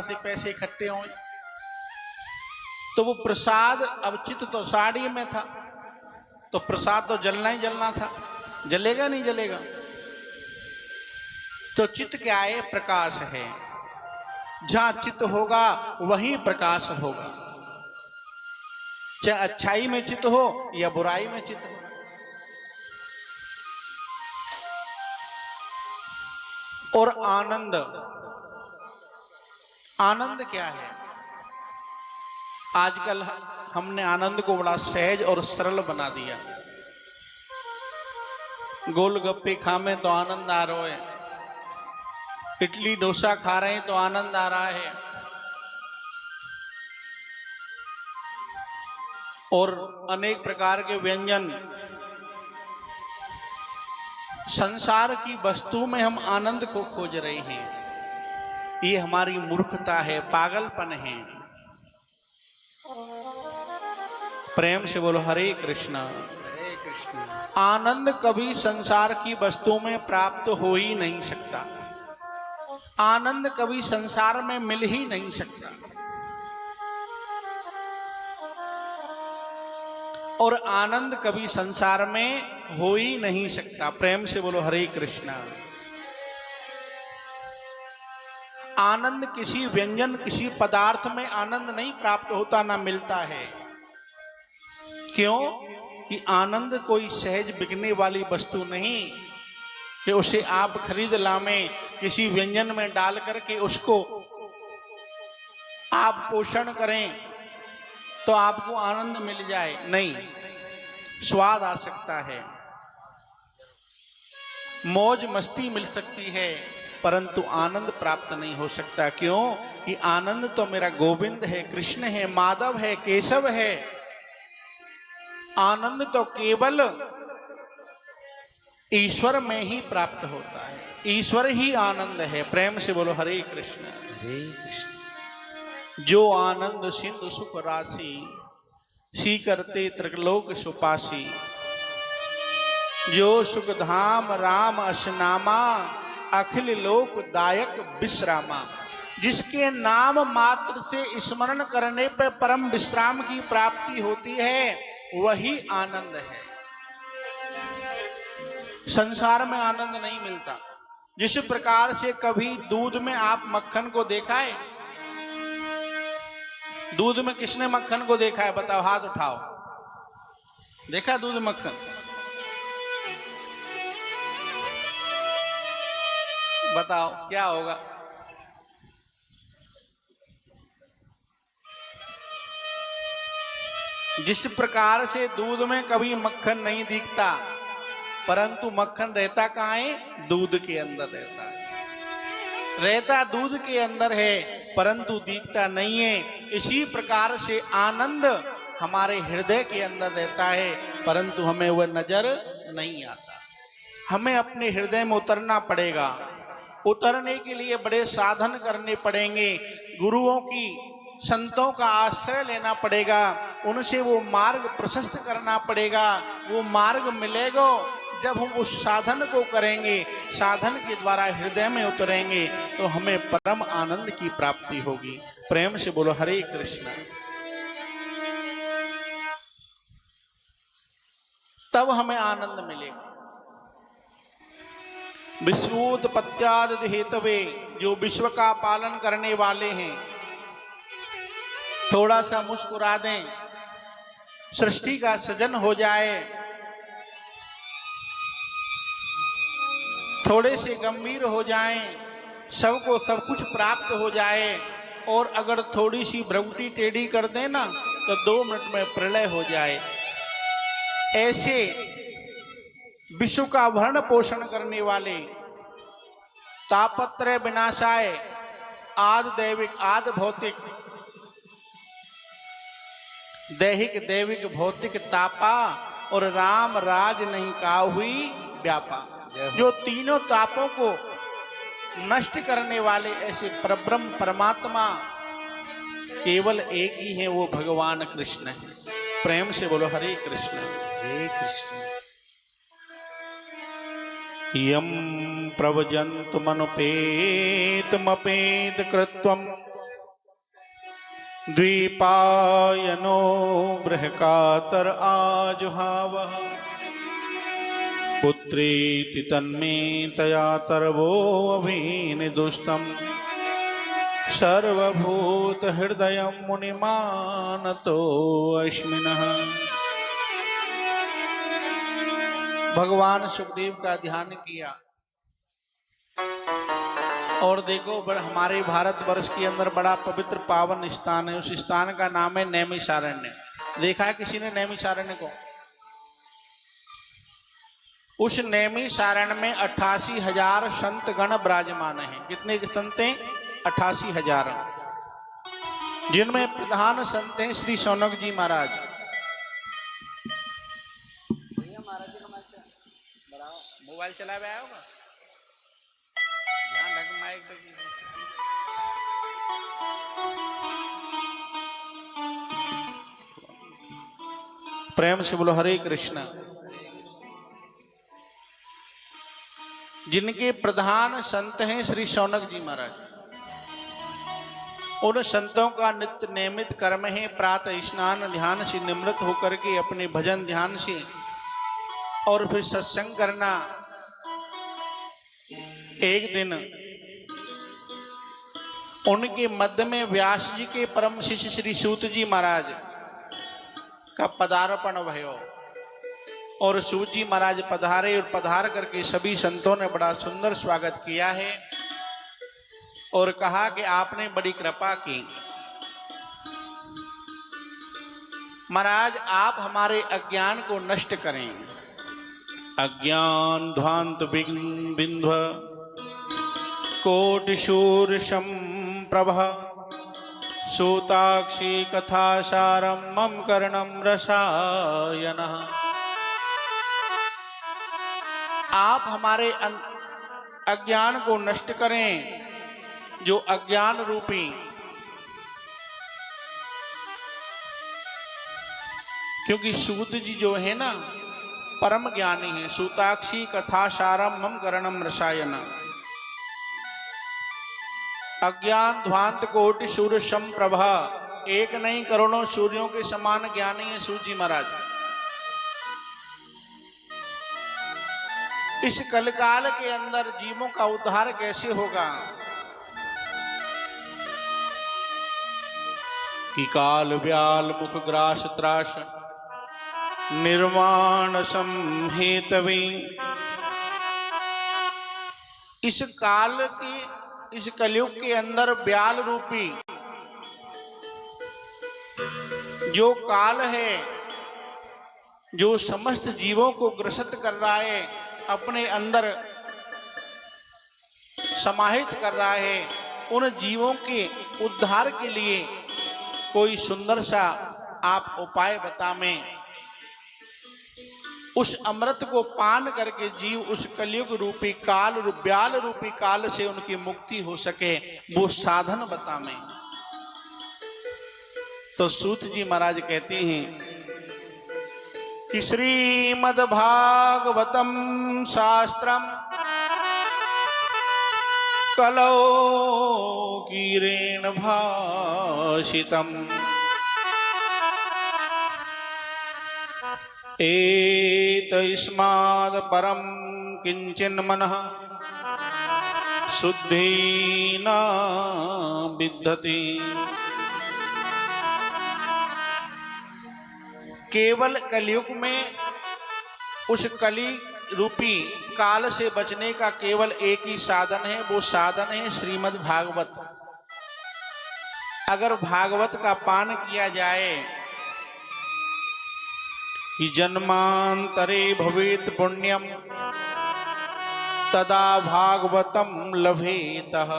से पैसे इकट्ठे हों। तो वो प्रसाद, अब चित्त तो साड़ी में था, तो प्रसाद तो जलना ही जलना था, जलेगा नहीं जलेगा। तो चित्त क्या है? प्रकाश है। जहां चित्त होगा वहीं प्रकाश होगा, चाहे अच्छाई में चित्त हो या बुराई में चित्त हो। और आनंद, आनंद क्या है? आजकल हमने आनंद को बड़ा सहज और सरल बना दिया। गोलगप्पे खामे तो आनंद आ रहा है, इडली डोसा खा रहे हैं तो आनंद आ रहा है, और अनेक प्रकार के व्यंजन, संसार की वस्तु में हम आनंद को खोज रहे हैं। ये हमारी मूर्खता है, पागलपन है। प्रेम से बोलो हरे कृष्णा। हरे कृष्ण। आनंद कभी संसार की वस्तुओं में प्राप्त हो ही नहीं सकता, आनंद कभी संसार में मिल ही नहीं सकता, और आनंद कभी संसार में हो ही नहीं सकता। प्रेम से बोलो हरे कृष्णा। आनंद किसी व्यंजन, किसी पदार्थ में आनंद नहीं प्राप्त होता, ना मिलता है। क्यों? कि आनंद कोई सहज बिकने वाली वस्तु नहीं कि उसे आप खरीद लावें, किसी व्यंजन में डाल करके उसको आप पोषण करें तो आपको आनंद मिल जाए। नहीं, स्वाद आ सकता है, मौज मस्ती मिल सकती है, परंतु आनंद प्राप्त नहीं हो सकता। क्यों? कि आनंद तो मेरा गोविंद है, कृष्ण है, माधव है, केशव है। आनंद तो केवल ईश्वर में ही प्राप्त होता है, ईश्वर ही आनंद है। प्रेम से बोलो हरे कृष्ण। हरे कृष्ण। जो आनंद सिंधु सुख राशि, सी करते त्रिलोक सुपासी। जो सुख धाम राम असनामा, अखिल लोक दायक विश्रामा। जिसके नाम मात्र से स्मरण करने पर परम विश्राम की प्राप्ति होती है, वही आनंद है। संसार में आनंद नहीं मिलता। जिस प्रकार से कभी दूध में आप मक्खन को देखा है? दूध में किसने मक्खन को देखा है? बताओ, हाथ उठाओ। देखा दूध मक्खन? बताओ क्या होगा? जिस प्रकार से दूध में कभी मक्खन नहीं दिखता, परंतु मक्खन रहता कहाँ है? दूध के अंदर रहता है। रहता दूध के अंदर है, परंतु दिखता नहीं है। इसी प्रकार से आनंद हमारे हृदय के अंदर रहता है, परंतु हमें वह नजर नहीं आता। हमें अपने हृदय में उतरना पड़ेगा। उतरने के लिए बड़े साधन करने पड़ेंगे। गुरुओं की, संतों का आश्रय लेना पड़ेगा, उनसे वो मार्ग प्रशस्त करना पड़ेगा। वो मार्ग मिलेगा जब हम उस साधन को करेंगे, साधन के द्वारा हृदय में उतरेंगे, तो हमें परम आनंद की प्राप्ति होगी। प्रेम से बोलो हरे कृष्ण। तब हमें आनंद मिलेगा। विश्वोत्पत्त्यादि हेतवे, जो विश्व का पालन करने वाले हैं, थोड़ा सा मुस्कुरा दें, सृष्टि का सृजन हो जाए, थोड़े से गंभीर हो जाएं, सबको सब कुछ प्राप्त हो जाए, और अगर थोड़ी सी भ्रमटी टेढ़ी कर दें ना, तो 2 मिनट में प्रलय हो जाए। ऐसे विश्व का भरण पोषण करने वाले, तापत्रय विनाशाय, आदि दैविक आदि भौतिक, दैहिक दैविक भौतिक तापा, और राम राज नहीं काहुई व्यापा। जो तीनों तापों को नष्ट करने वाले ऐसे परब्रह्म परमात्मा केवल एक ही है, वो भगवान कृष्ण है। प्रेम से बोलो हरे कृष्ण। हरे कृष्ण। यम प्रवजन्तु मनुपेतमपेत कृत्वम, द्वीपायनो बृहकातर आजुहावः पुत्रेति तन्मे तया तरवो अभिनिदुष्टम् सर्वभूत हृदय मुनिमानतो अस्मिनः। भगवान सुखदेव का ध्यान किया और देखो हमारे भारतवर्ष के अंदर बड़ा पवित्र पावन स्थान है। उस स्थान का नाम है नैमिषारण्य। देखा है किसी ने नैमिषारण्य को? उस नैमिषारण्य में 88,000 संत गण विराजमान हैं। कितने संत हैं? 88,000, जिनमें प्रधान संत हैं श्री शौनक जी महाराज। मोबाइल चला आया होगा, ध्यान रख माइक पे। प्रेम से बोलो हरे कृष्ण। जिनके प्रधान संत हैं श्री शौनक जी महाराज। उन संतों का नित्य नियमित कर्म है प्रातः स्नान ध्यान से निमृत होकर के अपने भजन ध्यान से और फिर सत्संग करना। एक दिन उनके मध्य में व्यास जी के परम शिष्य श्री सूत जी महाराज का पदार्पण भयो और सूत जी महाराज पधारे और पधार करके सभी संतों ने बड़ा सुंदर स्वागत किया है और कहा कि आपने बड़ी कृपा की महाराज, आप हमारे अज्ञान को नष्ट करें। अज्ञान ध्वांत बिंध्व कोटिशूर प्रभ सूताक्षी कथासारम मम कर्णम रसायन। आप हमारे अज्ञान को नष्ट करें। जो अज्ञान रूपी क्योंकि सूत जी जो है ना परम ज्ञानी है। सूताक्षी कथासारम मम कर्णम रसायन। अज्ञान ध्वांत कोटि सूर्य संप्रभा, एक नहीं करोड़ों सूर्यों के समान ज्ञानी है सूत जी महाराज। इस कलकाल के अंदर जीवों का उद्धार कैसे होगा कि काल व्याल मुख ग्रास त्रास निर्माण संहेतवे। इस काल की इस कलयुग के अंदर व्याल रूपी जो काल है, जो समस्त जीवों को ग्रसित कर रहा है, अपने अंदर समाहित कर रहा है, उन जीवों के उद्धार के लिए कोई सुंदर सा आप उपाय बताएं। उस अमृत को पान करके जीव उस कलयुग रूपी काल व्याल रूपी काल से उनकी मुक्ति हो सके, वो साधन बताएं। तो सूत जी महाराज कहते हैं कि श्रीमद् भागवतम शास्त्रम कलौ कीरेण भाषितम् एतस्माद् परं किंचिन् मनः शुद्धि न विद्यते। केवल कलयुग में उस कली रूपी काल से बचने का केवल एक ही साधन है, वो साधन है श्रीमद् भागवत। अगर भागवत का पान किया जाए कि जन्मांतरे भवेत पुण्यम तदा भागवतम लभेतः।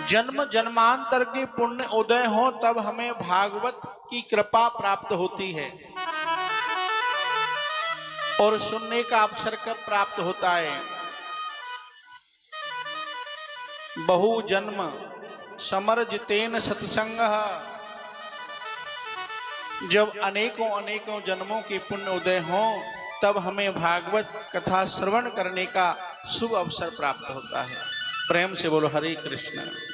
जन्म जन्मांतर के पुण्य उदय हो तब हमें भागवत की कृपा प्राप्त होती है और सुनने का अवसर कब प्राप्त होता है। बहु जन्म समर्जितेन सत्संगः। जब अनेकों अनेकों जन्मों के पुण्य उदय हो तब हमें भागवत कथा श्रवण करने का शुभ अवसर प्राप्त होता है। प्रेम से बोलो हरे कृष्ण।